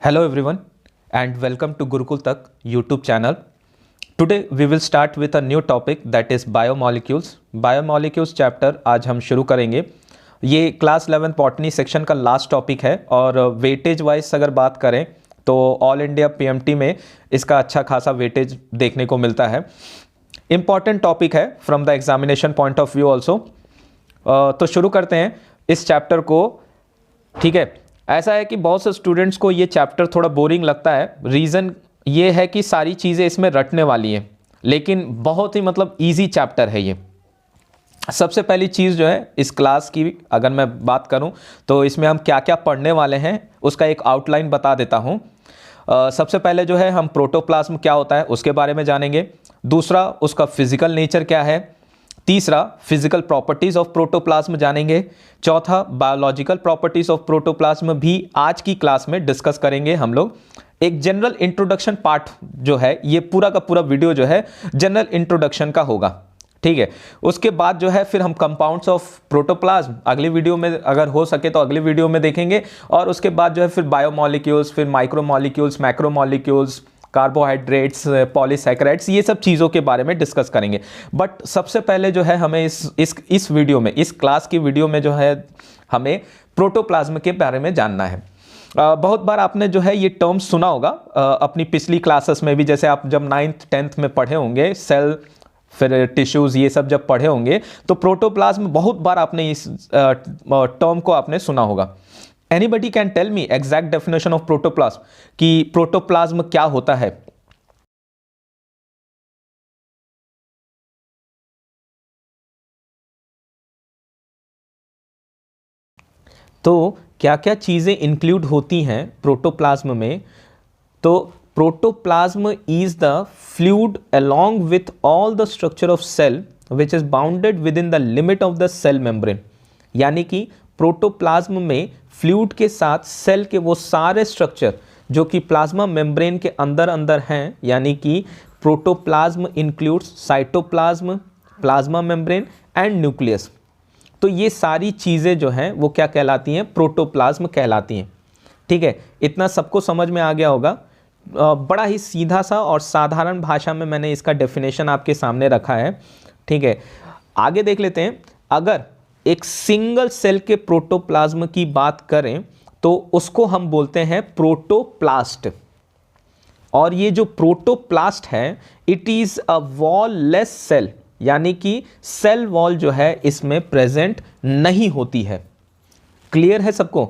Hello everyone and welcome to Gurukul Tak YouTube channel. Today we will start with a new topic that is biomolecules. Biomolecules chapter आज हम शुरू करेंगे. ये class 11 botany section का last topic है और weightage wise अगर बात करें तो ऑल इंडिया पीएमटी में इसका अच्छा खासा वेटेज देखने को मिलता है. इम्पॉर्टेंट टॉपिक है from the examination point of view also. तो शुरू करते हैं इस चैप्टर को. ठीक है, ऐसा है कि बहुत से स्टूडेंट्स को ये चैप्टर थोड़ा बोरिंग लगता है. रीज़न ये है कि सारी चीज़ें इसमें रटने वाली हैं, लेकिन बहुत ही इजी चैप्टर है ये. सबसे पहली चीज़ जो है इस क्लास की अगर मैं बात करूं तो इसमें हम क्या क्या पढ़ने वाले हैं उसका एक आउटलाइन बता देता हूं. सबसे पहले जो है हम प्रोटोप्लाज्म क्या होता है उसके बारे में जानेंगे. दूसरा, उसका फिजिकल नेचर क्या है. तीसरा, फिजिकल प्रॉपर्टीज ऑफ प्रोटोप्लाज्म जानेंगे. चौथा, बायोलॉजिकल प्रॉपर्टीज ऑफ प्रोटोप्लाज्म भी आज की क्लास में डिस्कस करेंगे हम लोग. एक जनरल इंट्रोडक्शन पार्ट जो है, ये पूरा का पूरा वीडियो जो है जनरल इंट्रोडक्शन का होगा. ठीक है, उसके बाद जो है फिर हम कंपाउंड्स ऑफ प्रोटोप्लाज्म अगली वीडियो में अगर हो सके तो अगली वीडियो में देखेंगे. और उसके बाद जो है फिर बायोमॉलिक्यूल्स, फिर माइक्रोमॉलिक्यूल्स, मैक्रोमॉलिक्यूल्स, कार्बोहाइड्रेट्स, पॉलीसैकेराइड्स, ये सब चीज़ों के बारे में डिस्कस करेंगे. बट सबसे पहले जो है हमें इस वीडियो में, इस क्लास की वीडियो में जो है हमें प्रोटोप्लाज्म के बारे में जानना है. बहुत बार आपने जो है ये टर्म सुना होगा अपनी पिछली क्लासेस में भी. जैसे आप जब 9th 10th में पढ़े होंगे, सेल फिर टिश्यूज़ ये सब जब पढ़े होंगे तो प्रोटोप्लाज्म बहुत बार आपने इस टर्म को आपने सुना होगा. Anybody can tell me exact definition of protoplasm कि प्रोटोप्लाज्म क्या होता है. तो क्या क्या चीज़ें इंक्लूड होती हैं प्रोटोप्लाज्म में. तो protoplasm is the fluid along with all the structure of cell which is bounded within the limit of the cell membrane. यानी कि प्रोटोप्लाज्म में फ्लूइड के साथ सेल के वो सारे स्ट्रक्चर जो कि प्लाज्मा मेम्ब्रेन के अंदर अंदर हैं, यानी कि protoplasm includes cytoplasm, plasma membrane and nucleus. तो ये सारी चीज़ें जो हैं वो क्या कहलाती हैं, प्रोटोप्लाज्म कहलाती हैं. ठीक है, इतना सबको समझ में आ गया होगा. बड़ा ही सीधा सा और साधारण भाषा में मैंने इसका डेफिनेशन आपके सामने रखा है. ठीक है, आगे देख लेते हैं. अगर एक सिंगल सेल के प्रोटोप्लाज्म की बात करें तो उसको हम बोलते हैं प्रोटोप्लास्ट. और ये जो प्रोटोप्लास्ट है it is a wall less cell, यानी कि सेल वॉल जो है इसमें प्रेजेंट नहीं होती है. क्लियर है सबको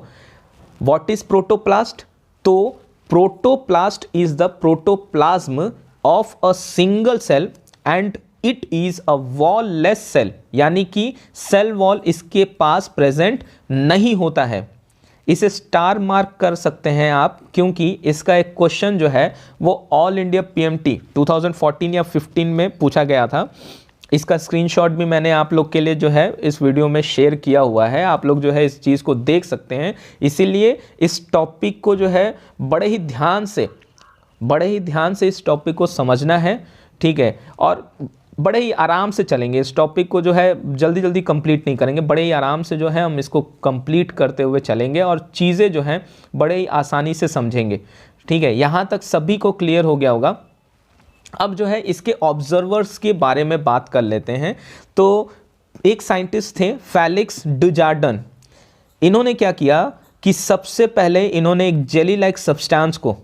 व्हाट इज प्रोटोप्लास्ट. तो protoplast is the protoplasm of a single cell and it is a wall less cell, यानी कि सेल वॉल इसके पास प्रेजेंट नहीं होता है. इसे स्टार मार्क कर सकते हैं आप, क्योंकि इसका एक क्वेश्चन जो है वो ऑल इंडिया पीएमटी 2014 या 15 में पूछा गया था. इसका स्क्रीनशॉट भी मैंने आप लोग के लिए जो है इस वीडियो में शेयर किया हुआ है. आप लोग जो है इस चीज़ को देख सकते हैं. इसीलिए इस टॉपिक को जो है बड़े ही ध्यान से इस टॉपिक को समझना है. ठीक है, और बड़े ही आराम से चलेंगे. इस टॉपिक को जो है जल्दी जल्दी कंप्लीट नहीं करेंगे, बड़े ही आराम से जो है हम इसको कंप्लीट करते हुए चलेंगे और चीज़ें जो हैं बड़े ही आसानी से समझेंगे. ठीक है, यहाँ तक सभी को क्लियर हो गया होगा. अब जो है इसके ऑब्जर्वर्स के बारे में बात कर लेते हैं. तो एक साइंटिस्ट थे फेलिक्स डुजार्डन. इन्होंने क्या किया कि सबसे पहले इन्होंने एक जेली लाइक सब्सटेंस को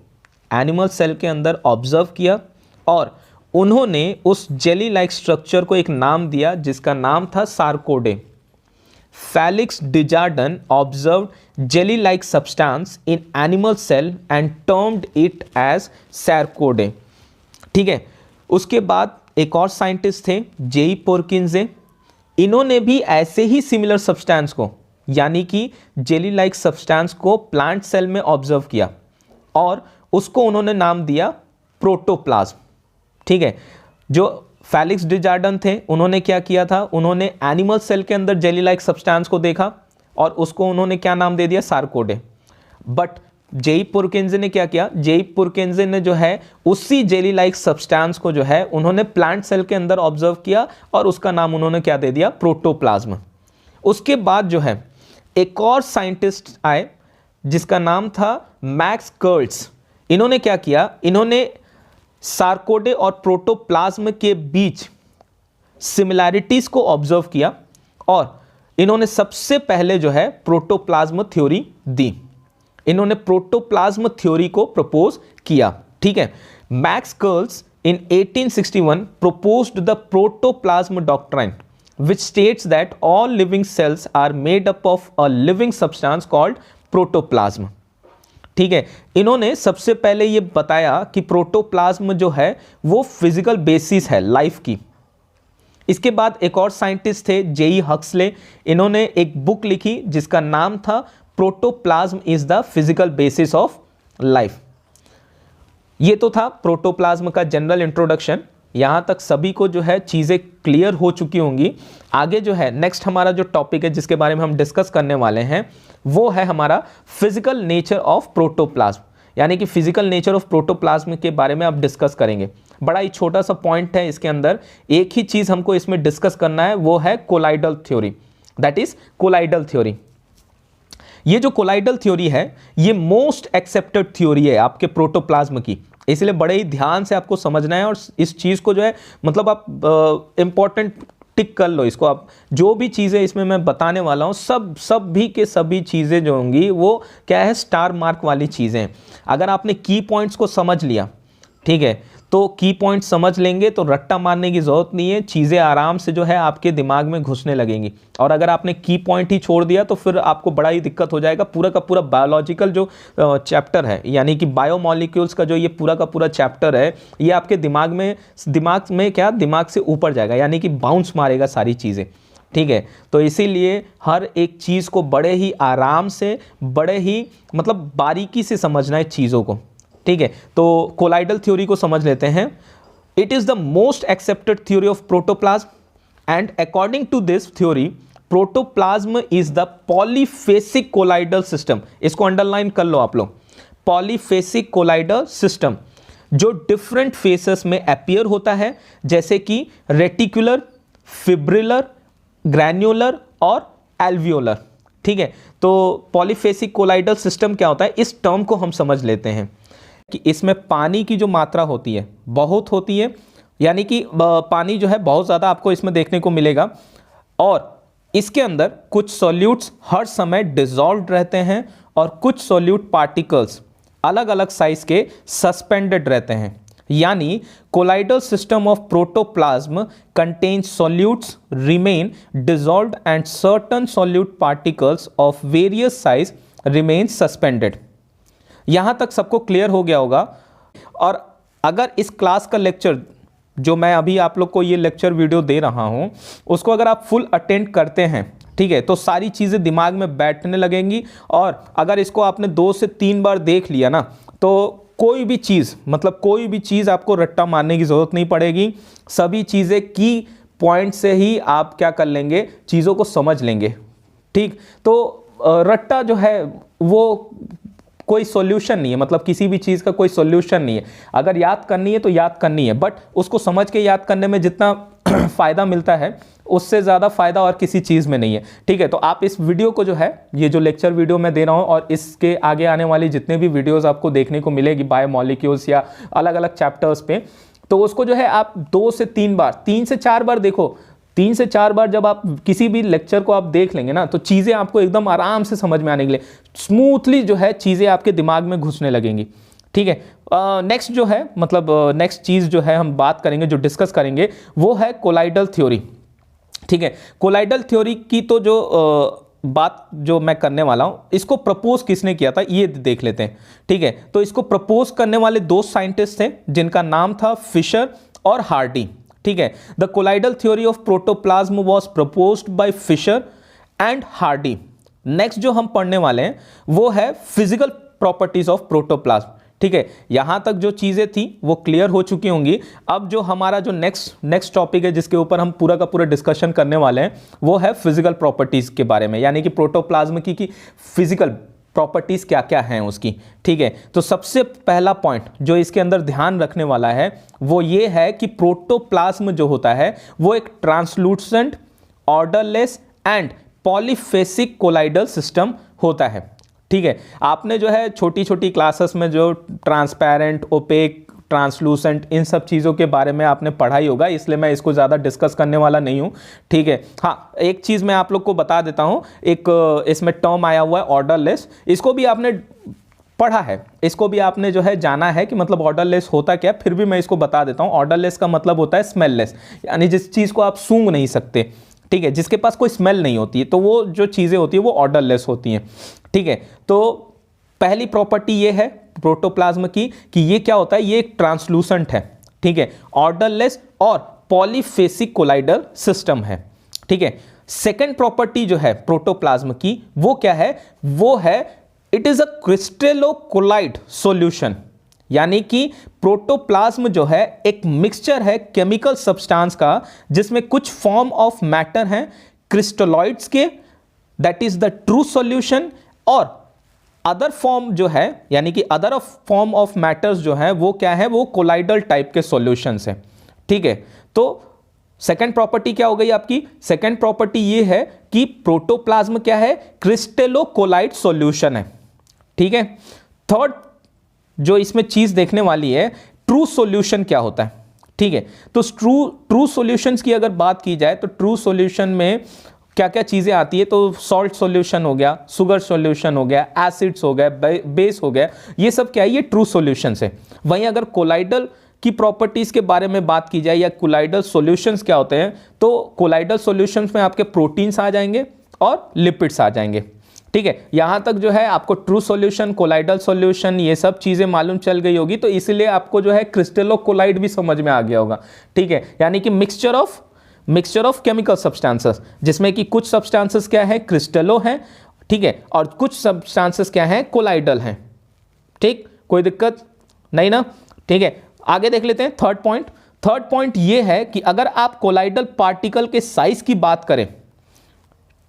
एनिमल सेल के अंदर ऑब्जर्व किया और उन्होंने उस जेली लाइक स्ट्रक्चर को एक नाम दिया जिसका नाम था sarcode. Felix Dujardin observed jelly like substance in animal cell and termed it as sarcode. ठीक है, उसके बाद एक और साइंटिस्ट थे जेई पोर्किंजे. इन्होंने भी ऐसे ही सिमिलर सब्सटेंस को, यानी कि जेली लाइक सब्सटेंस को प्लांट सेल में ऑब्जर्व किया और उसको उन्होंने नाम दिया प्रोटोप्लाज्म. ठीक है, जो फेलिक्स डुजार्डन थे उन्होंने क्या किया था, उन्होंने एनिमल सेल के अंदर जेली लाइक सब्सटेंस को देखा और उसको उन्होंने क्या नाम दे दिया, सार्कोडे. बट जेई पुरकेंजे ने क्या किया, जेई पुरकेंजे ने जो है उसी जेली लाइक सब्सटेंस को जो है उन्होंने प्लांट सेल के अंदर ऑब्जर्व किया और उसका नाम उन्होंने क्या दे दिया, प्रोटोप्लाज्म. उसके बाद जो है एक और साइंटिस्ट आए जिसका नाम था मैक्स कर्ल्स, इन्होंने क्या किया, इन्होंने सार्कोडे और प्रोटोप्लाज्म के बीच सिमिलैरिटीज को ऑब्जर्व किया और इन्होंने सबसे पहले जो है प्रोटोप्लाज्म थ्योरी दी, इन्होंने प्रोटोप्लाज्म थ्योरी को प्रपोज किया। ठीक है, max curls in 1861 proposed the protoplasm doctrine, which states that all living cells are made up of a living substance called protoplasm। ठीक है, इन्होंने सबसे पहले ये बताया कि प्रोटोप्लाज्म जो है वो फिजिकल बेसिस है लाइफ की। इसके बाद एक और साइंटिस्ट थे जेई हक्सले, इन्होंने एक बुक लिखी जिसका नाम था protoplasm is the physical basis of life. ये तो था प्रोटोप्लाज्म का जनरल इंट्रोडक्शन। यहाँ तक सभी को जो है चीज़ें क्लियर हो चुकी होंगी। आगे जो है नेक्स्ट हमारा जो टॉपिक है जिसके बारे में हम डिस्कस करने वाले हैं वो है हमारा फिजिकल नेचर ऑफ प्रोटोप्लाज्म, यानी कि फिजिकल नेचर ऑफ प्रोटोप्लाज्म के बारे में अब डिस्कस करेंगे। बड़ा ही छोटा सा पॉइंट है इसके अंदर, एक ही चीज़ हमको इसमें डिस्कस करना है, वो है colloidal theory, that is colloidal theory. ये जो कोलाइडल थ्योरी है ये मोस्ट एक्सेप्टेड थ्योरी है आपके प्रोटोप्लाज्म की, इसलिए बड़े ही ध्यान से आपको समझना है और इस चीज़ को जो है मतलब आप इंपॉर्टेंट टिक कर लो इसको। आप जो भी चीज़ें इसमें मैं बताने वाला हूँ सब भी के सभी चीज़ें जो होंगी वो क्या है, स्टार मार्क वाली चीज़ें। अगर आपने की पॉइंट्स को समझ लिया, ठीक है, तो की पॉइंट समझ लेंगे तो रट्टा मारने की जरूरत नहीं है, चीज़ें आराम से जो है आपके दिमाग में घुसने लगेंगी। और अगर आपने की पॉइंट ही छोड़ दिया तो फिर आपको बड़ा ही दिक्कत हो जाएगा। पूरा का पूरा बायोलॉजिकल जो चैप्टर है, यानी कि बायोमॉलिक्यूल्स का जो ये पूरा का पूरा चैप्टर है, ये आपके दिमाग में क्या, दिमाग से ऊपर जाएगा, यानी कि बाउंस मारेगा सारी चीज़ें। ठीक है, तो इसीलिए हर एक चीज़ को बड़े ही आराम से, बड़े ही मतलब बारीकी से समझना है चीज़ों को। ठीक है, तो कोलाइडल थ्योरी को समझ लेते हैं। It is the most accepted theory of protoplasm and according to this theory protoplasm is the polyphasic colloidal system. इसको अंडरलाइन कर लो आप लोग, पॉलीफेसिक कोलाइडल सिस्टम जो डिफरेंट फेसेस में अपीयर होता है, जैसे कि रेटिकुलर, फिब्रिलर, ग्रैन्युलर और एल्वियोलर। ठीक है, तो पॉलीफेसिक कोलाइडल सिस्टम क्या होता है, इस टर्म को हम समझ लेते हैं कि इसमें पानी की जो मात्रा होती है बहुत होती है, यानी कि पानी जो है बहुत ज़्यादा आपको इसमें देखने को मिलेगा और इसके अंदर कुछ सॉल्यूट्स हर समय डिसॉल्व्ड रहते हैं और कुछ सॉल्यूट पार्टिकल्स अलग अलग साइज के सस्पेंडेड रहते हैं। यानी colloidal system of protoplasm contains solutes remain dissolved and certain solute particles of various size remain suspended. यहाँ तक सबको क्लियर हो गया होगा। और अगर इस क्लास का लेक्चर जो मैं अभी आप लोग को ये लेक्चर वीडियो दे रहा हूँ उसको अगर आप फुल अटेंड करते हैं, ठीक है, तो सारी चीज़ें दिमाग में बैठने लगेंगी। और अगर इसको आपने 2 से 3 बार देख लिया ना तो कोई भी चीज़ मतलब कोई भी चीज़ आपको रट्टा मारने की ज़रूरत नहीं पड़ेगी। सभी चीज़ें की पॉइंट से ही आप क्या कर लेंगे, चीज़ों को समझ लेंगे। ठीक, तो रट्टा जो है वो कोई सॉल्यूशन नहीं है, मतलब किसी भी चीज़ का कोई सॉल्यूशन नहीं है। अगर याद करनी है तो याद करनी है, बट उसको समझ के याद करने में जितना फ़ायदा मिलता है उससे ज़्यादा फ़ायदा और किसी चीज़ में नहीं है। ठीक है, तो आप इस वीडियो को जो है, ये जो लेक्चर वीडियो मैं दे रहा हूँ और इसके आगे आने वाली जितने भी वीडियोज़ आपको देखने को मिलेगी बायोमॉलिक्यूल्स या अलग अलग चैप्टर्स पे, तो उसको जो है आप 2 से 3 बार, 3 से 4 बार देखो। 3 से 4 बार जब आप किसी भी लेक्चर को आप देख लेंगे ना तो चीज़ें आपको एकदम आराम से समझ में आने के लिए स्मूथली जो है चीज़ें आपके दिमाग में घुसने लगेंगी। ठीक है, नेक्स्ट जो है मतलब नेक्स्ट चीज़ जो है हम बात करेंगे, जो डिस्कस करेंगे वो है कोलाइडल थ्योरी। ठीक है, कोलाइडल थ्योरी की तो जो बात जो मैं करने वाला हूं, इसको प्रपोज किसने किया था ये देख लेते हैं। ठीक है, तो इसको प्रपोज करने वाले 2 साइंटिस्ट थे जिनका नाम था फिशर और हार्डी। ठीक है, the colloidal theory of protoplasm was proposed by Fisher and Hardy. Next जो हम पढ़ने वाले हैं वो है फिजिकल प्रॉपर्टीज ऑफ प्रोटोप्लाज्म। ठीक है, यहां तक जो चीजें थी वो क्लियर हो चुकी होंगी। अब जो हमारा जो नेक्स्ट टॉपिक है जिसके ऊपर हम पूरा का पूरा डिस्कशन करने वाले हैं वो है फिजिकल प्रॉपर्टीज के बारे में, यानी कि प्रोटोप्लाज्म की फिजिकल प्रॉपर्टीज क्या क्या हैं उसकी। ठीक है, तो सबसे पहला पॉइंट जो इसके अंदर ध्यान रखने वाला है वो ये है कि प्रोटोप्लाज्म जो होता है वो एक translucent, odourless and polyphasic colloidal system होता है। ठीक है, आपने जो है छोटी छोटी क्लासेस में जो ट्रांसपेरेंट, ओपेक, ट्रांसलूसेंट, इन सब चीज़ों के बारे में आपने पढ़ा ही होगा, इसलिए मैं इसको ज़्यादा डिस्कस करने वाला नहीं हूँ। ठीक है, हाँ एक चीज़ मैं आप लोग को बता देता हूँ, एक इसमें टर्म आया हुआ है ऑर्डरलेस, इसको भी आपने पढ़ा है, इसको भी आपने जो है जाना है कि मतलब ऑर्डरलेस होता क्या, फिर भी मैं इसको बता देता हूँ। ऑर्डरलेस का मतलब होता है स्मेललेस, यानी जिस चीज़ को आप सूंघ नहीं सकते, ठीक है, जिसके पास कोई स्मेल नहीं होती है, तो वो जो चीज़ें होती है वो ऑर्डरलेस होती हैं। ठीक है, तो पहली प्रॉपर्टी ये है प्रोटोप्लाज्म की कि ये क्या होता है, ये एक ट्रांसलूसेंट है। ठीक है, ऑर्डरलेस और पॉलीफेसिक कोलाइडल सिस्टम है। ठीक है, सेकेंड प्रॉपर्टी जो है प्रोटोप्लाज्म की वो क्या है, वो है इट इज अ क्रिस्टलोकोलाइड सॉल्यूशन, यानी कि प्रोटोप्लाज्म जो है एक मिक्सचर है केमिकल सब्सटेंस का, जिसमें कुछ फॉर्म ऑफ मैटर हैं क्रिस्टलॉइड्स के, that is the true solution, और अदर फॉर्म जो है यानी कि अदर फॉर्म ऑफ मैटर्स जो है वो क्या है, वो कोलाइडल टाइप के सॉल्यूशंस हैं। ठीक है, तो सेकेंड प्रॉपर्टी क्या हो गई आपकी, सेकेंड प्रॉपर्टी ये है कि प्रोटोप्लाज्म क्या है, क्रिस्टलोकोलाइड सॉल्यूशन है। ठीक है, थर्ड जो इसमें चीज देखने वाली है, ट्रू सॉल्यूशन क्या होता है। ठीक है, तो ट्रू सॉल्यूशंस की अगर बात की जाए तो ट्रू सॉल्यूशन में क्या क्या चीजें आती है, तो सॉल्ट सॉल्यूशन हो गया, शुगर सॉल्यूशन हो गया, एसिड्स हो गया, बेस हो गया, ये सब क्या है, ये ट्रू सॉल्यूशंस है। वहीं अगर कोलाइडल की प्रॉपर्टीज के बारे में बात की जाए या कोलाइडल सॉल्यूशंस क्या होते हैं, तो कोलाइडल सॉल्यूशंस में आपके प्रोटीन्स आ जाएंगे और लिपिड्स आ जाएंगे। ठीक है, यहां तक जो है आपको ट्रू सॉल्यूशन, कोलाइडल सॉल्यूशन, ये सब चीजें मालूम चल गई होगी, तो इसलिए आपको जो है क्रिस्टलोकोलाइड भी समझ में आ गया होगा। ठीक है, यानी कि मिक्सचर ऑफ केमिकल सब्सटेंसेस, जिसमें कि कुछ सब्सटेंसेस क्या है, क्रिस्टलो हैं, ठीक है, और कुछ सब्सटेंसेस क्या है, कोलाइडल हैं। ठीक, कोई दिक्कत नहीं ना। ठीक है, आगे देख लेते हैं थर्ड पॉइंट ये है कि अगर आप कोलाइडल पार्टिकल के साइज की बात करें,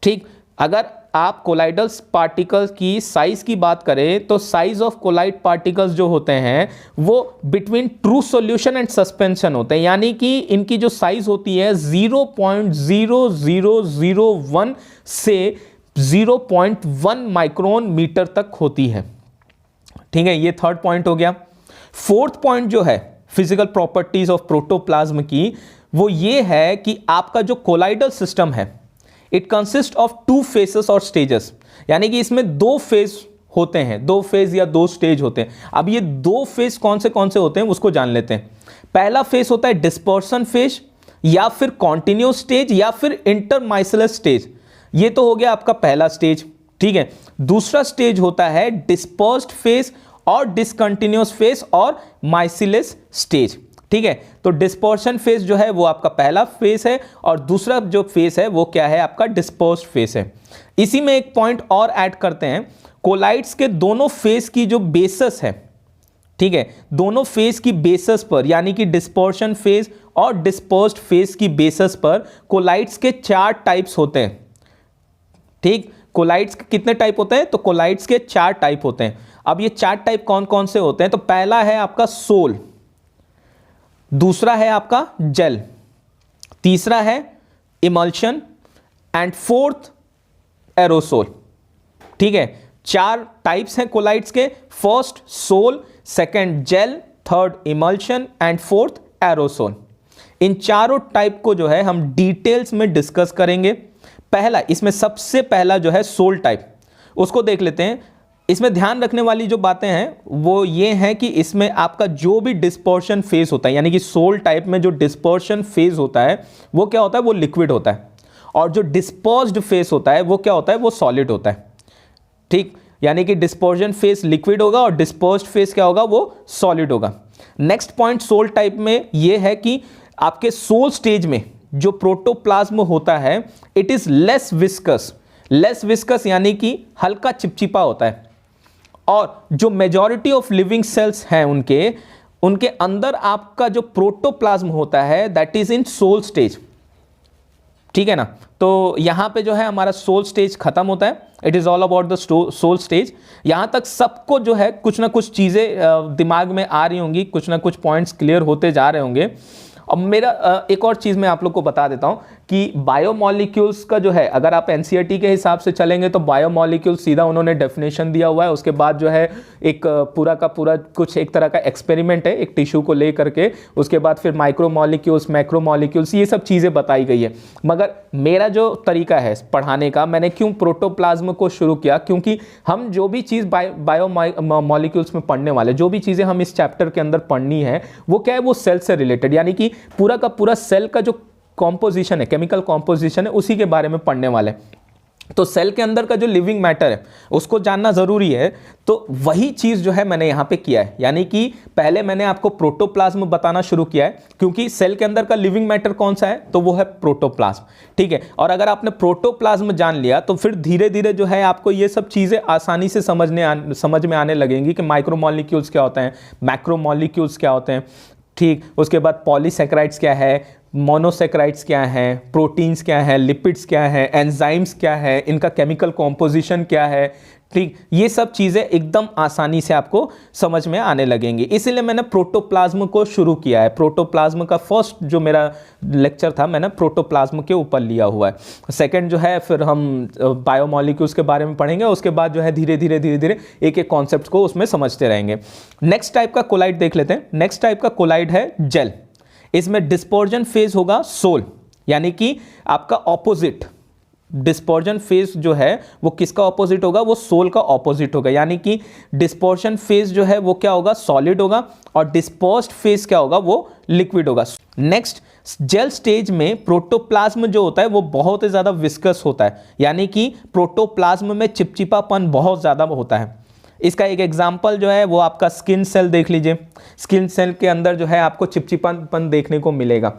ठीक, अगर आप कोलाइडल पार्टिकल्स की साइज की बात करें तो साइज ऑफ कोलाइड पार्टिकल्स जो होते हैं वो between true solution and suspension होते हैं, यानी कि इनकी जो साइज होती है 0.0001 से 0.1 माइक्रोन मीटर तक होती है। ठीक है, ये थर्ड पॉइंट हो गया। फोर्थ पॉइंट जो है फिजिकल प्रॉपर्टीज ऑफ प्रोटोप्लाज्म की, वो ये है कि आपका जो कोलाइडल सिस्टम है इट कंसिस्ट ऑफ 2 फेसेस और स्टेजेस, यानी कि इसमें 2 फेज होते हैं, 2 फेज या 2 स्टेज होते हैं। अब ये 2 फेज कौन से होते हैं उसको जान लेते हैं। पहला फेज होता है डिस्पर्सन फेज, या फिर कॉन्टिन्यूस स्टेज, या फिर इंटरमाइसिलस स्टेज। ये तो हो गया आपका पहला स्टेज। ठीक है, दूसरा स्टेज होता है डिस्पर्स्ड फेज और डिसकंटिन्यूस फेज और माइसिलस स्टेज। ठीक है, तो डिस्पर्शन फेज जो है वो आपका पहला फेज है, और दूसरा जो फेज है वो क्या है, आपका डिस्पर्स्ड फेज है। इसी में एक पॉइंट और ऐड करते हैं, कोलाइड्स के दोनों फेज की जो बेसिस है, ठीक है, दोनों फेज की बेसिस पर, यानी कि डिस्पर्शन फेज और डिस्पर्स्ड फेज की बेसिस पर कोलाइड्स के 4 टाइप्स होते हैं। ठीक, कोलाइड्स के कितने टाइप होते हैं, तो कोलाइड्स के 4 टाइप होते हैं। अब ये 4 टाइप कौन कौन से होते हैं, तो पहला है आपका सोल, दूसरा है आपका जेल, तीसरा है इमल्शन, एंड फोर्थ एरोसोल। ठीक है, 4 टाइप्स हैं कोलाइड्स के, first sol, second gel, third emulsion and fourth aerosol. इन चारों टाइप को जो है हम डिटेल्स में डिस्कस करेंगे। पहला, इसमें सबसे पहला जो है सोल टाइप, उसको देख लेते हैं। इसमें ध्यान रखने वाली जो बातें हैं वो ये हैं कि इसमें आपका जो भी डिस्पर्शन फेज होता है, यानी कि सोल टाइप में जो डिस्पर्शन फेज होता है वो क्या होता है, वो लिक्विड होता है, और जो डिस्पर्स्ड फेज होता है वो क्या होता है, वो सॉलिड होता है। ठीक, यानी कि डिस्पर्शन फेज लिक्विड होगा और डिस्पर्स्ड फेज क्या होगा, वो सॉलिड होगा। नेक्स्ट पॉइंट सोल टाइप में ये है कि आपके सोल स्टेज में जो प्रोटोप्लाज्म होता है इट इज लेस विस्कस यानी कि हल्का चिपचिपा होता है, और जो मेजॉरिटी ऑफ लिविंग सेल्स हैं उनके अंदर आपका जो प्रोटोप्लाज्म होता है that is in sol stage. ठीक है ना, तो यहां पे जो है हमारा सोल स्टेज खत्म होता है, it is all about the sol stage. यहां तक सबको जो है कुछ ना कुछ चीजें दिमाग में आ रही होंगी, कुछ ना कुछ पॉइंट्स क्लियर होते जा रहे होंगे। अब मेरा एक और चीज मैं आप लोग को बता देता हूं कि बायोमॉलिक्यूल्स का जो है, अगर आप एनसीईआरटी के हिसाब से चलेंगे तो बायोमॉलिक्यूल सीधा उन्होंने डेफिनेशन दिया हुआ है, उसके बाद जो है एक पूरा का पूरा कुछ एक तरह का एक्सपेरिमेंट है एक टिश्यू को ले करके, उसके बाद फिर माइक्रोमॉलिक्यूल्स, मैक्रोमॉलिक्यूल्स, ये सब चीज़ें बताई गई है। मगर मेरा जो तरीका है पढ़ाने का, मैंने क्यों प्रोटोप्लाज्म को शुरू किया, क्योंकि हम जो भी चीज़ बायोमॉलिक्यूल्स में पढ़ने वाले, जो भी चीज़ें हम इस चैप्टर के अंदर पढ़नी है वो क्या है, वो सेल से रिलेटेड, यानी कि पूरा का पूरा सेल का जो कॉम्पोजिशन है, केमिकल कॉम्पोजिशन है, उसी के बारे में पढ़ने वाले। तो सेल के अंदर का जो लिविंग मैटर है उसको जानना ज़रूरी है। तो वही चीज़ जो है मैंने यहाँ पे किया है, यानी कि पहले मैंने आपको प्रोटोप्लाज्म बताना शुरू किया है, क्योंकि सेल के अंदर का लिविंग मैटर कौन सा है, तो वो है प्रोटोप्लाज्म। ठीक है, और अगर आपने प्रोटोप्लाज्म जान लिया तो फिर धीरे धीरे जो है आपको ये सब चीज़ें आसानी से समझ में आने लगेंगी कि माइक्रोमॉलिक्यूल्स क्या होते हैं, मैक्रोमॉलिक्यूल्स क्या होते हैं। ठीक, उसके बाद पॉलीसैकेराइड्स क्या है, मोनोसैकेराइड्स क्या है, प्रोटीन्स क्या है, लिपिड्स क्या है, एंजाइम्स क्या है, इनका केमिकल कॉम्पोजिशन क्या है। ठीक, ये सब चीज़ें एकदम आसानी से आपको समझ में आने लगेंगी, इसीलिए मैंने प्रोटोप्लाज्म को शुरू किया है। प्रोटोप्लाज्म का फर्स्ट जो मेरा लेक्चर था मैंने प्रोटोप्लाज्म के ऊपर लिया हुआ है। सेकंड जो है फिर हम बायोमॉलिक्यूल्स के बारे में पढ़ेंगे, उसके बाद जो है धीरे धीरे एक एक कॉन्सेप्ट को उसमें समझते रहेंगे। नेक्स्ट टाइप का कोलाइड देख लेते हैं। नेक्स्ट टाइप का कोलाइड है जेल। इसमें डिस्पर्जन फेज होगा सोल, यानी कि आपका ऑपोजिट। डिस्पर्जन फेज जो है वो किसका ऑपोजिट होगा, वो सोल का ऑपोजिट होगा, यानी कि डिस्पर्शन फेज जो है वो क्या होगा, सॉलिड होगा, और डिस्पर्स्ड फेज क्या होगा, वो लिक्विड होगा। नेक्स्ट, जेल स्टेज में प्रोटोप्लाज्म जो होता है वो बहुत ही ज़्यादा विस्कस होता है, यानी कि प्रोटोप्लाज्म में चिपचिपापन बहुत ज़्यादा होता है। इसका एक एग्जाम्पल जो है वो आपका स्किन सेल देख लीजिए। स्किन सेल के अंदर जो है आपको चिपचिपापन देखने को मिलेगा।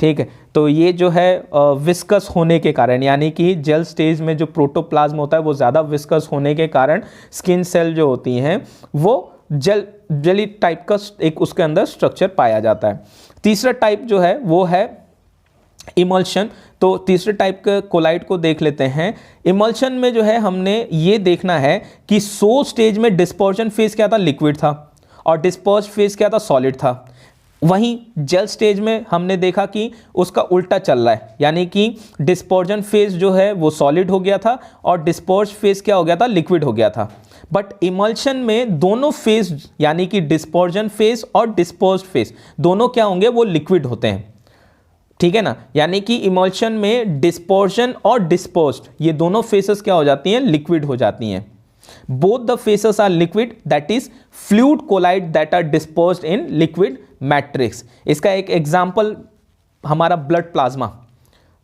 ठीक है, तो ये जो है विस्कस होने के कारण, यानी कि जेल स्टेज में जो प्रोटोप्लाज्म होता है वो ज़्यादा विस्कस होने के कारण स्किन सेल जो होती हैं वो जेली टाइप का एक उसके अंदर स्ट्रक्चर पाया जाता है। तीसरा टाइप जो है वो है इमल्शन। तो तीसरे टाइप के कोलाइड को देख लेते हैं। इमल्शन में जो है हमने ये देखना है कि सोल स्टेज में डिस्पर्जन फेज क्या था, लिक्विड था, और डिस्पर्स्ड फेज क्या था, सॉलिड था। वहीं जेल स्टेज में हमने देखा कि उसका उल्टा चल रहा है, यानी कि डिस्पर्जन फेज जो है वो सॉलिड हो गया था और डिस्पर्स्ड फेज क्या हो गया था, लिक्विड हो गया था। बट इमल्शन में दोनों फेज, यानी कि डिस्पर्जन फेज और डिस्पर्स्ड फेज दोनों क्या होंगे, वो लिक्विड होते हैं। ठीक है ना, यानी कि इमल्शन में डिस्पर्जन और डिस्पर्स्ड ये दोनों फेसेस क्या हो जाती हैं, लिक्विड हो जाती हैं। Both the phases are liquid, that is fluid colloid that are dispersed in liquid matrix. इसका एक एग्जांपल हमारा ब्लड प्लाज्मा,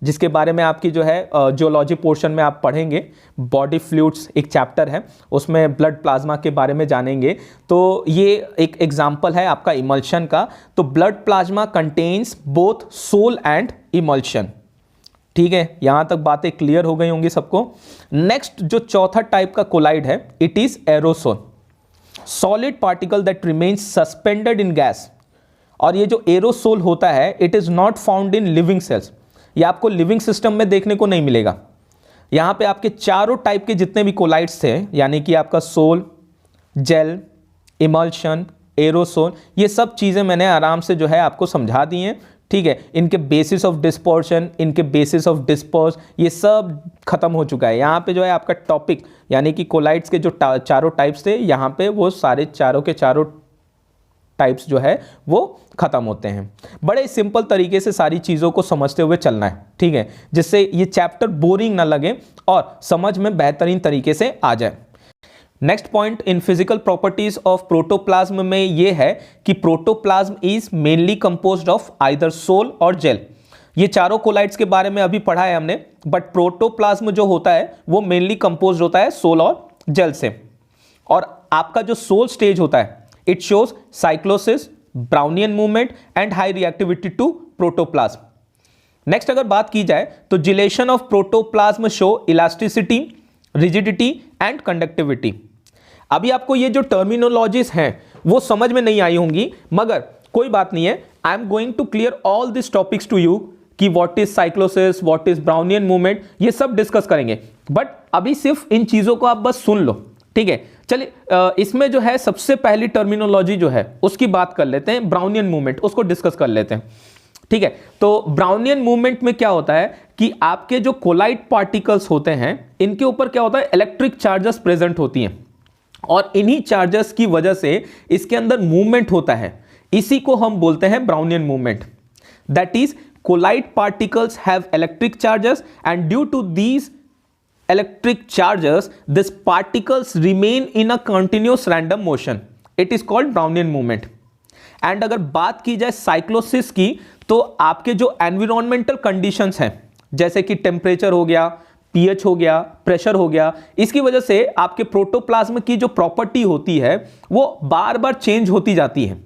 जिसके बारे में आपकी जो है जियोलॉजी पोर्शन में आप पढ़ेंगे, बॉडी फ्लूइड्स एक चैप्टर है, उसमें ब्लड प्लाज्मा के बारे में जानेंगे। तो ये एक एग्जांपल है आपका इमल्शन का। तो blood plasma contains both sol and emulsion. ठीक है, यहां तक बातें क्लियर हो गई होंगी सबको। नेक्स्ट जो चौथा टाइप का कोलाइड है, it is aerosol, solid particle that remains suspended in gas. और ये जो एरोसोल होता है, it is not found in living cells, ये आपको लिविंग सिस्टम में देखने को नहीं मिलेगा। यहां पे आपके चारों टाइप के जितने भी कोलाइड्स थे, यानी कि आपका सोल, जेल, इमल्शन, एरोसोल, ये सब चीज़ें मैंने आराम से जो है आपको समझा दी हैं। ठीक है, इनके बेसिस ऑफ डिस्पर्शन, इनके बेसिस ऑफ डिस्पर्स, ये सब खत्म हो चुका है। यहाँ पे जो है आपका टॉपिक, यानी कि कोलाइड्स के जो चारों टाइप्स थे, यहाँ पे वो सारे चारों के चारों टाइप्स जो है वो खत्म होते हैं। बड़े सिंपल तरीके से सारी चीज़ों को समझते हुए चलना है, ठीक है, जिससे ये चैप्टर बोरिंग ना लगे और समझ में बेहतरीन तरीके से आ जाए। Next point in physical properties of protoplasm में ये है कि protoplasm is mainly composed of either sol और जेल। ये चारों कोलाइड्स के बारे में अभी पढ़ा है हमने, बट प्रोटोप्लाज्म जो होता है वो मेनली कंपोज्ड होता है सोल और जेल से। और आपका जो सोल स्टेज होता है, it shows cyclosis, Brownian movement and high reactivity to protoplasm. Next अगर बात की जाए तो gelation of protoplasm show elasticity, rigidity and conductivity. अभी आपको ये जो टर्मिनोलॉजीज हैं वो समझ में नहीं आई होंगी, मगर कोई बात नहीं है, I am going to clear all this topics to you कि what is cyclosis, what is Brownian movement, ये सब डिस्कस करेंगे। बट अभी सिर्फ इन चीजों को आप बस सुन लो, ठीक है। चलिए इसमें जो है सबसे पहली टर्मिनोलॉजी जो है उसकी बात कर लेते हैं, ब्राउनियन मूवमेंट, उसको डिस्कस कर लेते हैं, ठीक है। तो ब्राउनियन मूवमेंट में क्या होता है कि आपके जो कोलाइड पार्टिकल्स होते हैं इनके ऊपर क्या होता है, इलेक्ट्रिक चार्जेस प्रेजेंट होती हैं और इन्हीं चार्जेस की वजह से इसके अंदर मूवमेंट होता है। इसी को हम बोलते हैं Brownian movement. That is collide particles have electric charges and due to these electric charges these particles remain in a continuous random motion. It is called Brownian movement. And अगर बात की जाए साइक्लोसिस की तो आपके जो एनवायरमेंटल कंडीशंस हैं जैसे कि टेम्परेचर हो गया, पीएच हो गया, प्रेशर हो गया, इसकी वजह से आपके प्रोटोप्लाज्म की जो प्रॉपर्टी होती है वो बार बार चेंज होती जाती है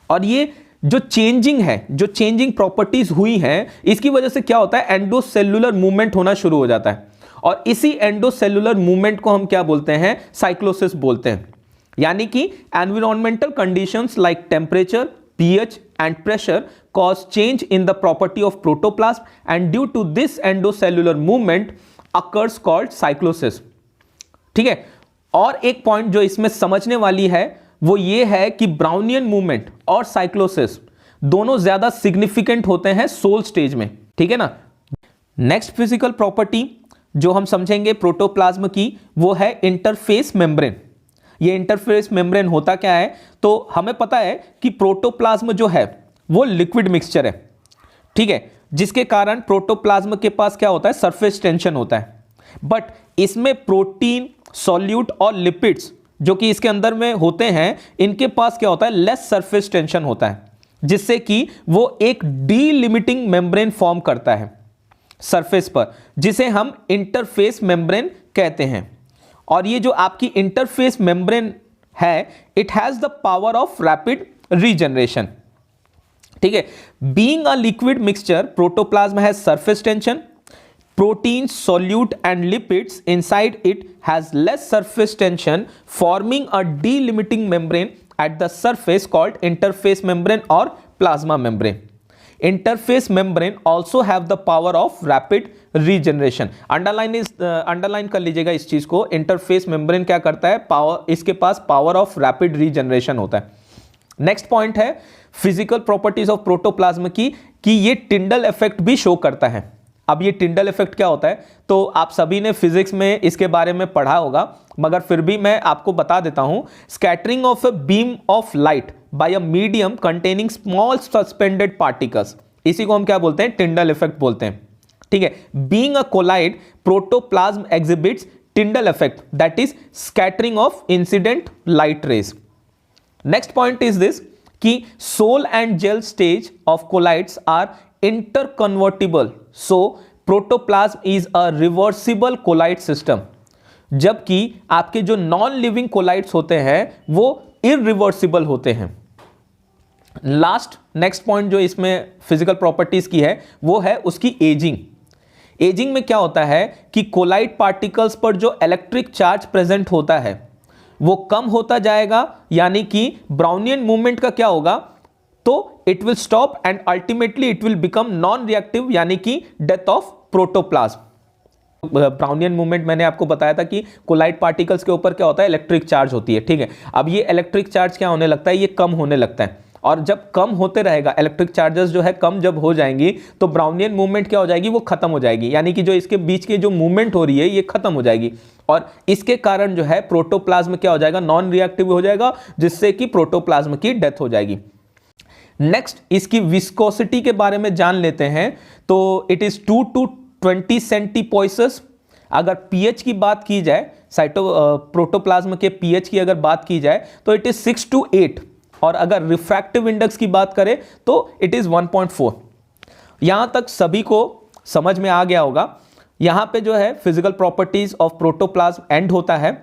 और ये जो चेंजिंग प्रॉपर्टीज हुई हैं इसकी वजह से क्या होता है, एंडोसेल्युलर मूवमेंट होना शुरू हो जाता है और इसी एंडोसेल्युलर मूवमेंट को हम क्या बोलते हैं, साइक्लोसिस बोलते हैं। यानी कि environmental conditions like temperature, pH and pressure cause change in the property of protoplasm and due to this endocellular movement occurs called cyclosis। ठीक है, और एक पॉइंट जो इसमें समझने वाली है वो ये है कि ब्राउनियन मूवमेंट और साइक्लोसिस दोनों ज्यादा सिग्निफिकेंट होते हैं सोल स्टेज में। ठीक है ना। नेक्स्ट फिजिकल प्रॉपर्टी जो हम समझेंगे प्रोटोप्लाज्म की वो है इंटरफेस मेम्ब्रेन। ये इंटरफेस मेम्ब्रेन होता क्या है, तो हमें पता है कि प्रोटोप्लाज्म जो है वो लिक्विड मिक्सचर है। ठीक है, जिसके कारण प्रोटोप्लाज्म के पास क्या होता है, सरफेस टेंशन होता है। बट इसमें प्रोटीन, सॉल्यूट और लिपिड्स जो कि इसके अंदर में होते हैं इनके पास क्या होता है, लेस सरफेस टेंशन होता है, जिससे कि वो एक डीलिमिटिंग मेम्ब्रेन फॉर्म करता है सरफेस पर, जिसे हम इंटरफेस मेम्ब्रेन कहते हैं। और ये जो आपकी इंटरफेस मेम्ब्रेन है it has the power of rapid regeneration. ठीक है, being a liquid mixture protoplasm has surface tension, proteins, solute and lipids inside it has less surface tension forming a delimiting membrane at the surface called interface membrane or plasma membrane. Interface membrane also have the power of rapid regeneration. Underline कर लीजिएगा इस चीज को, interface membrane क्या करता है, power, इसके पास power of rapid regeneration होता है। नेक्स्ट पॉइंट है फिजिकल प्रॉपर्टीज ऑफ प्रोटोप्लाज्म की कि ये टिंडल इफेक्ट भी शो करता है। अब ये टिंडल इफेक्ट क्या होता है, तो आप सभी ने फिजिक्स में इसके बारे में पढ़ा होगा, मगर फिर भी मैं आपको बता देता हूं। Scattering of a beam of light by a medium containing small suspended particles, इसी को हम क्या बोलते हैं, टिंडल इफेक्ट बोलते हैं। ठीक है, being a colloid protoplasm exhibits Tyndall effect, that is scattering of incident light rays. Next point is this कि sol and gel stage of colloids are interconvertible, so protoplasm is a reversible colloid system, जबकि आपके जो non living collides होते हैं वो irreversible होते हैं। Last next point जो इसमें फिजिकल प्रॉपर्टीज की है वो है उसकी एजिंग। एजिंग में क्या होता है कि कोलाइड पार्टिकल्स पर जो इलेक्ट्रिक चार्ज प्रेजेंट होता है वो कम होता जाएगा, यानी कि ब्राउनियन मूवमेंट का क्या होगा, तो it will stop and ultimately it will become non reactive, यानी कि death of protoplasm. Brownian movement मैंने आपको बताया था कि कोलाइड पार्टिकल्स के ऊपर क्या होता है, इलेक्ट्रिक चार्ज होती है। ठीक है, अब ये इलेक्ट्रिक चार्ज क्या होने लगता है, ये कम होने लगता है, और जब कम होते रहेगा, इलेक्ट्रिक चार्जेस जो है कम जब हो जाएंगी तो ब्राउनियन मूवमेंट क्या हो जाएगी, वो खत्म हो जाएगी, यानी कि जो इसके बीच की जो मूवमेंट हो रही है ये खत्म हो जाएगी, और इसके कारण जो है प्रोटोप्लाज्म क्या हो जाएगा, नॉन रिएक्टिव हो जाएगा, जिससे कि प्रोटोप्लाज्म की डेथ हो जाएगी। नेक्स्ट इसकी विस्कोसिटी के बारे में जान लेते हैं, तो इट इज 2 to 20 सेंटीपोइसेस। अगर पीएच की बात की जाए, प्रोटोप्लाज्म के पीएच की अगर बात की जाए तो इट इज 6 to 8, और अगर रिफ्रैक्टिव इंडेक्स की बात करें तो इट इज 1.4। यहां तक सभी को समझ में आ गया होगा। यहां पे जो है physical properties of protoplasm and होता है।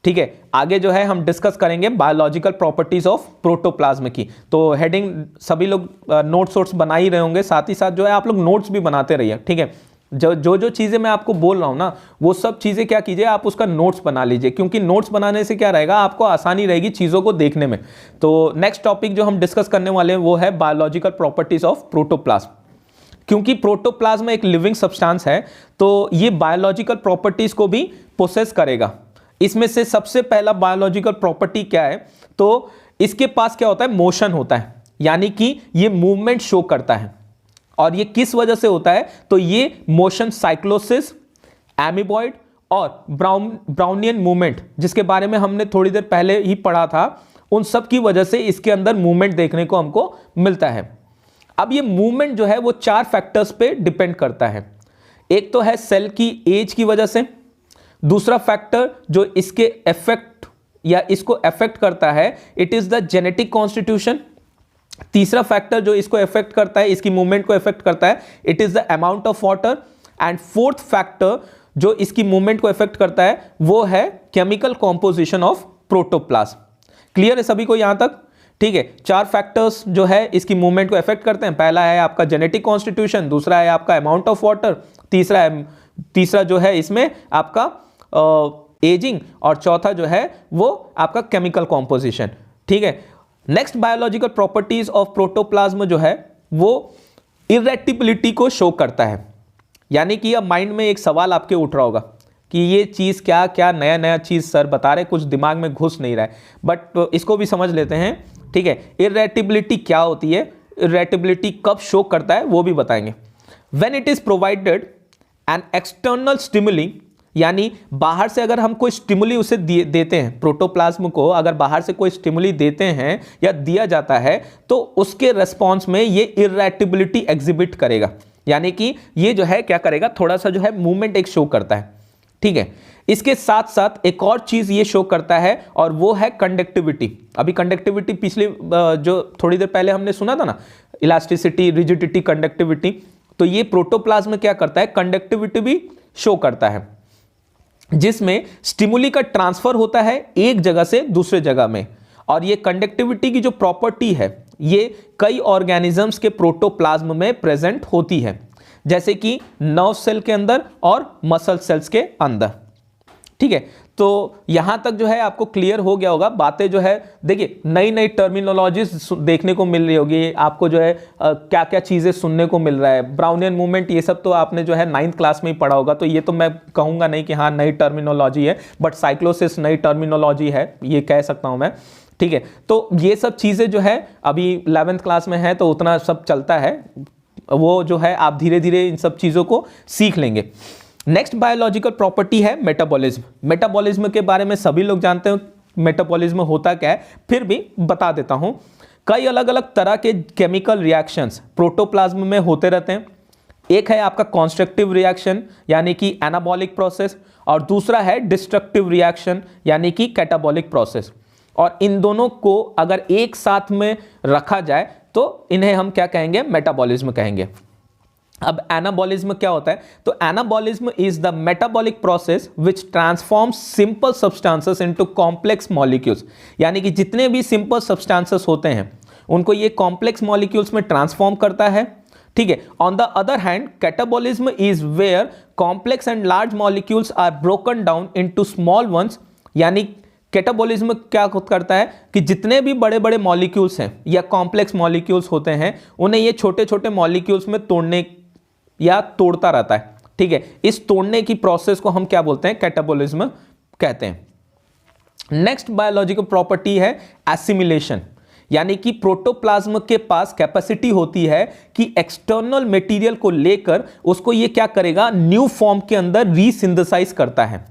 ठीक है, आगे जो है हम डिस्कस करेंगे बायोलॉजिकल प्रॉपर्टीज ऑफ प्रोटोप्लाज्म की। तो हेडिंग सभी लोग नोट्स बना ही रहे होंगे, साथ ही साथ जो है आप लोग नोट्स भी बनाते रहिए। ठीक है, जो चीज़ें मैं आपको बोल रहा हूँ ना वो सब चीज़ें क्या कीजिए, आप उसका नोट्स बना लीजिए, क्योंकि नोट्स बनाने से क्या रहेगा, आपको आसानी रहेगी चीज़ों को देखने में। तो नेक्स्ट टॉपिक जो हम डिस्कस करने वाले हैं वो है बायोलॉजिकल प्रॉपर्टीज ऑफ प्रोटोप्लाज्म। क्योंकि प्रोटोप्लाज्म एक लिविंग सब्सटेंस है तो ये बायोलॉजिकल प्रॉपर्टीज को भी पोसेस करेगा। इसमें से सबसे पहला बायोलॉजिकल प्रॉपर्टी क्या है, तो इसके पास क्या होता है, मोशन होता है, यानी कि ये मूवमेंट शो करता है। और ये किस वजह से होता है? तो ये मोशन साइक्लोसिस, एमीबॉइड और ब्राउनियन मूवमेंट, जिसके बारे में हमने थोड़ी देर पहले ही पढ़ा था, उन सब की वजह से इसके अंदर मूवमेंट देखने को हमको मिलता है। अब ये मूवमेंट जो है वो 4 फैक्टर्स पे डिपेंड करता है। एक तो है सेल की एज की वजह से, दूसरा फैक्टर जो इसके इफेक्ट या इसको इफेक्ट करता है, it is the genetic constitution. तीसरा फैक्टर जो इसको इफेक्ट करता है, इसकी मूवमेंट को इफेक्ट करता है, it is the amount of water. And fourth factor जो इसकी मूवमेंट को इफेक्ट करता है वो है chemical composition of protoplasm. Clear है सभी को यहां तक? ठीक है, 4 फैक्टर्स जो है इसकी मूवमेंट को इफेक्ट करते हैं। पहला है आपका जेनेटिक कॉन्स्टिट्यूशन, दूसरा है आपका अमाउंट ऑफ वाटर, तीसरा जो है इसमें आपका एजिंग, और चौथा जो है वो आपका केमिकल कॉम्पोजिशन। ठीक है, next biological properties of protoplasm जो है वो इरेटिबिलिटी को शो करता है। यानी कि अब माइंड में एक सवाल आपके उठ रहा होगा कि ये चीज़ क्या क्या नया नया चीज़ सर बता रहे, कुछ दिमाग में घुस नहीं रहा है, बट इसको भी समझ लेते हैं। ठीक है, इरेटिबिलिटी क्या होती है, इरेटिबिलिटी कब शो करता है वो भी बताएंगे। When it is provided an external stimuli, यानी बाहर से अगर हम कोई स्टिमुली उसे देते हैं, प्रोटोप्लाज्म को अगर बाहर से कोई स्टिमुली देते हैं या दिया जाता है, तो उसके रेस्पॉन्स में ये इरेटिबिलिटी एग्जिबिट करेगा। यानी कि ये जो है क्या करेगा, थोड़ा सा जो है मूवमेंट एक शो करता है। ठीक है, इसके साथ साथ एक और चीज ये शो करता है और वो है कंडक्टिविटी। अभी कंडक्टिविटी पिछले जो थोड़ी देर पहले हमने सुना था ना, इलास्टिसिटी, रिजिडिटी, कंडक्टिविटी, तो ये प्रोटोप्लाज्म क्या करता है, कंडक्टिविटी भी शो करता है, जिसमें स्टिमुली का ट्रांसफर होता है एक जगह से दूसरे जगह में। और ये कंडक्टिविटी की जो प्रॉपर्टी है ये कई ऑर्गेनिजम्स के प्रोटोप्लाज्म में प्रेजेंट होती है, जैसे कि नर्व सेल के अंदर और मसल सेल्स के अंदर। ठीक है, तो यहां तक जो है आपको क्लियर हो गया होगा। बातें जो है देखिए, नई नई टर्मिनोलॉजीज देखने को मिल रही होगी आपको, जो है क्या क्या चीजें सुनने को मिल रहा है, ब्राउनियन मूवमेंट, ये सब तो आपने जो है 9th क्लास में ही पढ़ा होगा, तो ये तो मैं कहूंगा नहीं कि हाँ नई टर्मिनोलॉजी है, बट साइक्लोसिस नई टर्मिनोलॉजी है, ये कह सकता हूं मैं। ठीक है, तो ये सब चीजें जो है अभी 11th क्लास में है तो उतना सब चलता है, वो जो है आप धीरे धीरे इन सब चीजों को सीख लेंगे। नेक्स्ट बायोलॉजिकल प्रॉपर्टी है मेटाबॉलिज्म। मेटाबॉलिज्म के बारे में सभी लोग जानते हैं मेटाबॉलिज्म होता क्या है, फिर भी बता देता हूं। कई अलग अलग तरह के केमिकल रिएक्शंस प्रोटोप्लाज्म में होते रहते हैं। एक है आपका कॉन्स्ट्रक्टिव रिएक्शन यानी कि एनाबॉलिक प्रोसेस, और दूसरा है डिस्ट्रक्टिव रिएक्शन यानी कि कैटाबॉलिक प्रोसेस। और इन दोनों को अगर एक साथ में रखा जाए तो इन्हें हम क्या कहेंगे, मेटाबॉलिज्म कहेंगे। अब एनाबॉलिज्म क्या होता है, तो anabolism is the metabolic process which transforms simple substances into complex molecules. यानी कि जितने भी सिंपल सब्सटेंसेस होते हैं उनको ये कॉम्प्लेक्स मॉलिक्यूल्स में ट्रांसफॉर्म करता है। ठीक है, on the other hand catabolism is where complex and large molecules are broken down into small ones. यानी कैटाबॉलिज्म क्या करता है कि जितने भी बड़े बड़े मॉलिक्यूल्स हैं या कॉम्प्लेक्स मॉलिक्यूल्स होते हैं उन्हें ये छोटे छोटे मॉलिक्यूल्स में तोड़ने या तोड़ता रहता है। ठीक है, इस तोड़ने की प्रोसेस को हम क्या बोलते हैं, कैटाबॉलिज्म कहते हैं। नेक्स्ट बायोलॉजिकल प्रॉपर्टी है एसिमिलेशन। यानी कि प्रोटोप्लाज्म के पास कैपेसिटी होती है कि एक्सटर्नल मटेरियल को लेकर उसको ये क्या करेगा, न्यू फॉर्म के अंदर रीसिंथेसाइज करता है।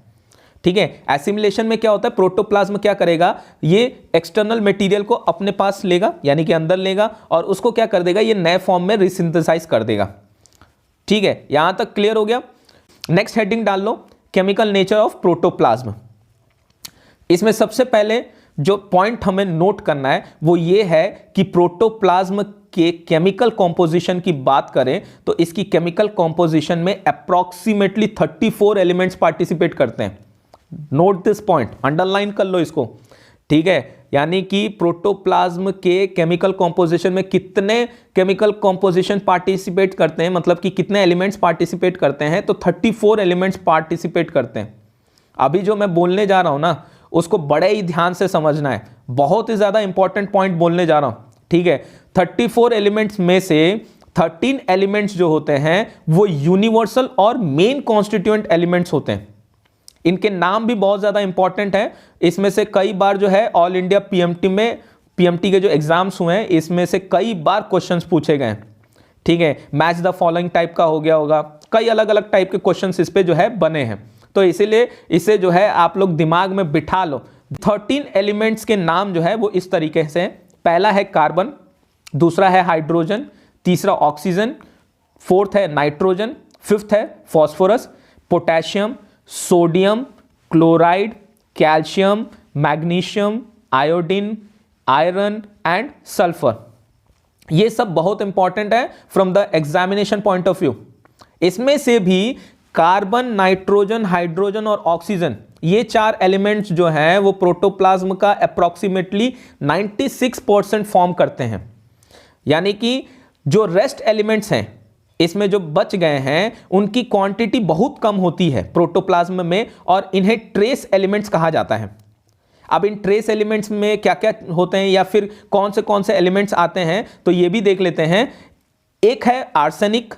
ठीक है, एसिमिलेशन में क्या होता है, प्रोटोप्लाज्म क्या करेगा, ये एक्सटर्नल मटेरियल को अपने पास लेगा यानी कि अंदर लेगा और उसको क्या कर देगा, ये नए फॉर्म में रीसिंथेसाइज कर देगा। ठीक है, यहां तक क्लियर हो गया। नेक्स्ट हेडिंग डाल लो, केमिकल नेचर ऑफ प्रोटोप्लाज्म। इसमें सबसे पहले जो पॉइंट हमें नोट करना है वो ये है कि प्रोटोप्लाज्म के केमिकल कॉम्पोजिशन की बात करें तो इसकी केमिकल कॉम्पोजिशन में अप्रॉक्सीमेटली 34 एलिमेंट्स पार्टिसिपेट करते हैं। नोट दिस पॉइंट, अंडरलाइन कर लो इसको। ठीक है, यानी कि प्रोटोप्लाज्म के केमिकल कॉम्पोजिशन में कितने केमिकल कॉम्पोजिशन पार्टिसिपेट करते हैं, मतलब कि कितने एलिमेंट्स पार्टिसिपेट करते हैं, तो 34 एलिमेंट्स पार्टिसिपेट करते हैं। अभी जो मैं बोलने जा रहा हूं ना उसको बड़े ही ध्यान से समझना है, बहुत ही ज्यादा इंपॉर्टेंट पॉइंट बोलने जा रहा हूं। ठीक है, 34 एलिमेंट्स में से 13 एलिमेंट्स जो होते हैं वो यूनिवर्सल और मेन कॉन्स्टिट्यूएंट एलिमेंट्स होते हैं। इनके नाम भी बहुत ज्यादा इंपॉर्टेंट है। इसमें से कई बार जो है ऑल इंडिया पीएमटी के जो एग्जाम्स हुए हैं इसमें से कई बार क्वेश्चंस पूछे गए हैं। ठीक है, मैच द फॉलोइंग टाइप का हो गया होगा, कई अलग अलग टाइप के क्वेश्चन इस पे जो है बने हैं। तो इसीलिए इसे जो है आप लोग दिमाग में बिठा लो। 13 एलिमेंट्स के नाम जो है वो इस तरीके से हैं। पहला है कार्बन, दूसरा है हाइड्रोजन, तीसरा ऑक्सीजन, फोर्थ है नाइट्रोजन, फिफ्थ है phosphorus, potassium, sodium, chloride, calcium, magnesium, iodine, iron and sulphur. ये सब बहुत इंपॉर्टेंट है from the examination point of view. इसमें से भी कार्बन, नाइट्रोजन, हाइड्रोजन और ऑक्सीजन, ये 4 एलिमेंट्स जो हैं वो प्रोटोप्लाज्म का अप्रॉक्सीमेटली 96% फॉर्म करते हैं। यानी कि जो रेस्ट एलिमेंट्स हैं इसमें जो बच गए हैं उनकी क्वांटिटी बहुत कम होती है प्रोटोप्लाज्म में, और इन्हें ट्रेस एलिमेंट्स कहा जाता है। अब इन ट्रेस एलिमेंट्स में क्या क्या होते हैं या फिर कौन से एलिमेंट्स आते हैं तो ये भी देख लेते हैं। एक है आर्सेनिक,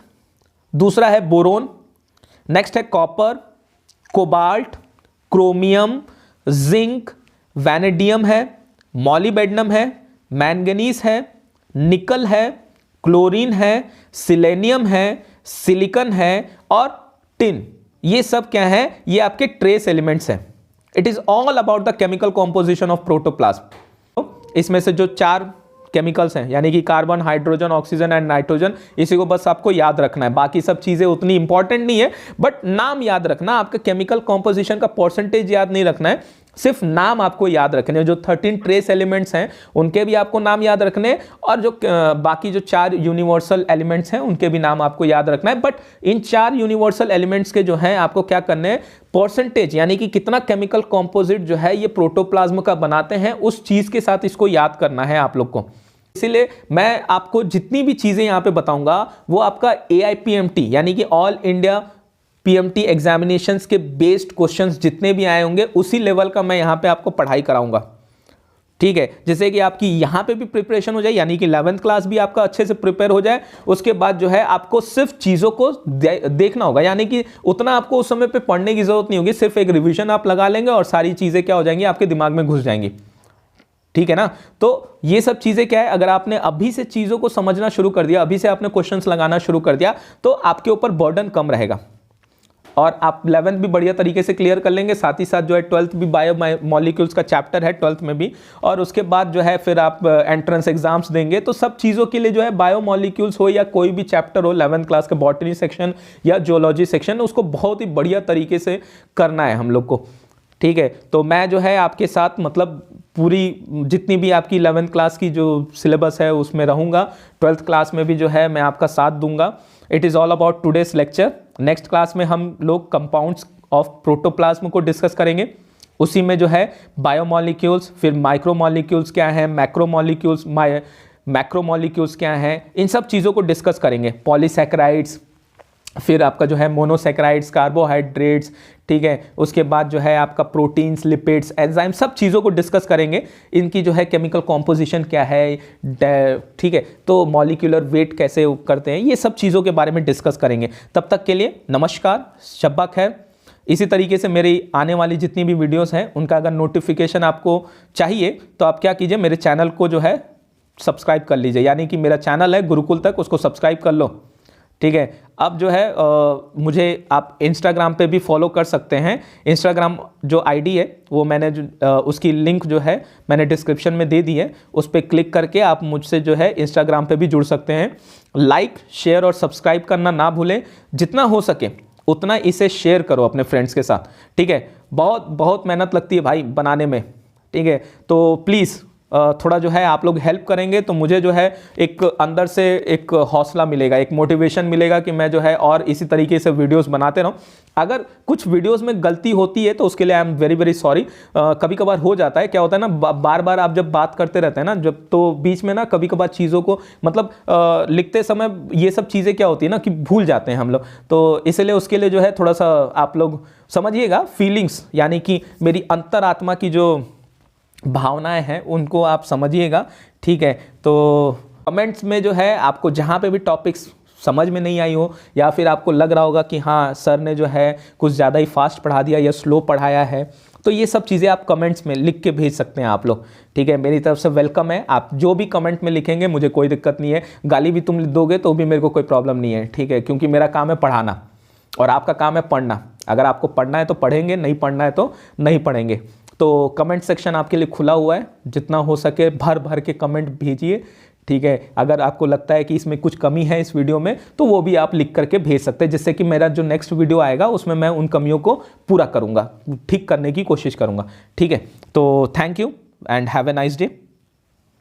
दूसरा है बोरोन, नेक्स्ट है copper, cobalt, chromium, zinc, vanadium है, मॉलिबेडनम है, मैंगनीज है, निकल है, क्लोरीन है, सिलेनियम है, सिलिकॉन है और टिन। ये सब क्या है, ये आपके ट्रेस एलिमेंट्स हैं। It is all about the chemical composition of protoplasm. इसमें से जो 4 केमिकल्स हैं यानी कि carbon, hydrogen, oxygen and nitrogen, इसी को बस आपको याद रखना है। बाकी सब चीजें उतनी इंपॉर्टेंट नहीं है, बट नाम याद रखना। आपका केमिकल कॉम्पोजिशन का परसेंटेज याद नहीं रखना है, सिर्फ नाम आपको याद रखने हैं। जो 13 ट्रेस एलिमेंट्स हैं उनके भी आपको नाम याद रखने, और जो बाकी जो 4 यूनिवर्सल एलिमेंट्स हैं उनके भी नाम आपको याद रखना है। बट इन 4 यूनिवर्सल एलिमेंट्स के जो हैं आपको क्या करने हैं, परसेंटेज यानी कि कितना केमिकल कॉम्पोजिट जो है ये प्रोटोप्लाज्म का बनाते हैं, उस चीज के साथ इसको याद करना है आप लोग को। इसीलिए मैं आपको जितनी भी चीजें यहां पे बताऊंगा वो आपका AIPMT यानी कि ऑल इंडिया PMT एग्जामिनेशंस के बेस्ड क्वेश्चंस जितने भी आए होंगे उसी लेवल का मैं यहां पे आपको पढ़ाई कराऊंगा। ठीक है, जैसे कि आपकी यहां पे भी प्रिपरेशन हो जाए, यानी कि 11th क्लास भी आपका अच्छे से प्रिपेयर हो जाए। उसके बाद जो है आपको सिर्फ चीज़ों को देखना होगा, यानी कि उतना आपको उस समय पे पढ़ने की जरूरत नहीं होगी, सिर्फ एक रिवीजन आप लगा लेंगे और सारी चीज़ें क्या हो जाएंगी, आपके दिमाग में घुस जाएंगी। ठीक है ना। तो ये सब चीज़ें क्या है, अगर आपने अभी से चीज़ों को समझना शुरू कर दिया, अभी से आपने क्वेश्चंस लगाना शुरू कर दिया, तो आपके ऊपर बर्डन कम रहेगा और आप 11th भी बढ़िया तरीके से क्लियर कर लेंगे। साथ ही साथ जो है 12th भी बायो मॉलिक्यूल्स का चैप्टर है 12th में भी, और उसके बाद जो है फिर आप एंट्रेंस एग्जाम्स देंगे। तो सब चीज़ों के लिए जो है बायो मॉलिक्यूल्स हो या कोई भी चैप्टर हो 11th क्लास का, बॉटनी सेक्शन या जियोलॉजी सेक्शन, उसको बहुत ही बढ़िया तरीके से करना है हम लोग को। ठीक है, तो मैं जो है आपके साथ मतलब पूरी जितनी भी आपकी 11th क्लास की जो सिलेबस है उसमें रहूँगा, 12th क्लास में भी जो है मैं आपका साथ दूंगा। It is all about today's lecture. Next class में हम लोग कंपाउंड्स ऑफ प्रोटोप्लाज्म को डिस्कस करेंगे। उसी में जो है बायोमॉलिक्यूल्स, फिर माइक्रोमॉलिक्यूल्स क्या हैं, मैक्रोमॉलिक्यूल्स क्या हैं, इन सब चीज़ों को डिस्कस करेंगे। पॉलीसैकेराइड्स, फिर आपका जो है मोनोसैकेराइड्स, कार्बोहाइड्रेट्स, ठीक है, उसके बाद जो है आपका प्रोटीन्स, लिपिड्स, एंजाइम, सब चीज़ों को डिस्कस करेंगे। इनकी जो है केमिकल कॉम्पोजिशन क्या है, ठीक है, तो मॉलिक्यूलर वेट कैसे करते हैं, ये सब चीज़ों के बारे में डिस्कस करेंगे। तब तक के लिए नमस्कार, शब्बा खैर। इसी तरीके से मेरी आने वाली जितनी भी वीडियोस हैं उनका अगर नोटिफिकेशन आपको चाहिए तो आप क्या कीजिए, मेरे चैनल को जो है सब्सक्राइब कर लीजिए, यानी कि मेरा चैनल है गुरुकुल तक, उसको सब्सक्राइब कर लो। ठीक है, अब जो है मुझे आप इंस्टाग्राम पे भी फॉलो कर सकते हैं। इंस्टाग्राम जो आईडी है वो मैंने उसकी लिंक जो है मैंने डिस्क्रिप्शन में दे दी है, उस पर क्लिक करके आप मुझसे जो है इंस्टाग्राम पे भी जुड़ सकते हैं। लाइक, शेयर और सब्सक्राइब करना ना भूलें। जितना हो सके उतना इसे शेयर करो अपने फ्रेंड्स के साथ। ठीक है, बहुत बहुत मेहनत लगती है भाई बनाने में। ठीक है, तो प्लीज़ थोड़ा जो है आप लोग हेल्प करेंगे तो मुझे जो है एक अंदर से एक हौसला मिलेगा, एक मोटिवेशन मिलेगा कि मैं जो है और इसी तरीके से वीडियोस बनाते रहूं। अगर कुछ वीडियोस में गलती होती है तो उसके लिए I am very very sorry. कभी कभार हो जाता है, क्या होता है ना, बार बार आप जब बात करते रहते हैं ना, जब तो बीच में ना कभी कभार चीज़ों को मतलब लिखते समय ये सब चीज़ें क्या होती है ना कि भूल जाते हैं हम लोग, तो इसलिए उसके लिए जो है थोड़ा सा आप लोग समझिएगा। फीलिंग्स यानी कि मेरी अंतरात्मा की जो भावनाएं हैं उनको आप समझिएगा। ठीक है, तो कमेंट्स में जो है आपको जहाँ पे भी टॉपिक्स समझ में नहीं आई हो या फिर आपको लग रहा होगा कि हाँ सर ने जो है कुछ ज़्यादा ही फास्ट पढ़ा दिया या स्लो पढ़ाया है, तो ये सब चीज़ें आप कमेंट्स में लिख के भेज सकते हैं आप लोग, ठीक है। मेरी तरफ से वेलकम है, आप जो भी कमेंट में लिखेंगे मुझे कोई दिक्कत नहीं है, गाली भी तुम दोगे तो भी मेरे को कोई प्रॉब्लम नहीं है, ठीक है, क्योंकि मेरा काम है पढ़ाना और आपका काम है पढ़ना। अगर आपको पढ़ना है तो पढ़ेंगे, नहीं पढ़ना है तो नहीं पढ़ेंगे। तो कमेंट सेक्शन आपके लिए खुला हुआ है, जितना हो सके भर भर के कमेंट भेजिए, ठीक है। अगर आपको लगता है कि इसमें कुछ कमी है इस वीडियो में तो वो भी आप लिख करके भेज सकते हैं, जिससे कि मेरा जो नेक्स्ट वीडियो आएगा उसमें मैं उन कमियों को पूरा करूंगा, ठीक करने की कोशिश करूंगा, ठीक है। तो thank you and have a nice day.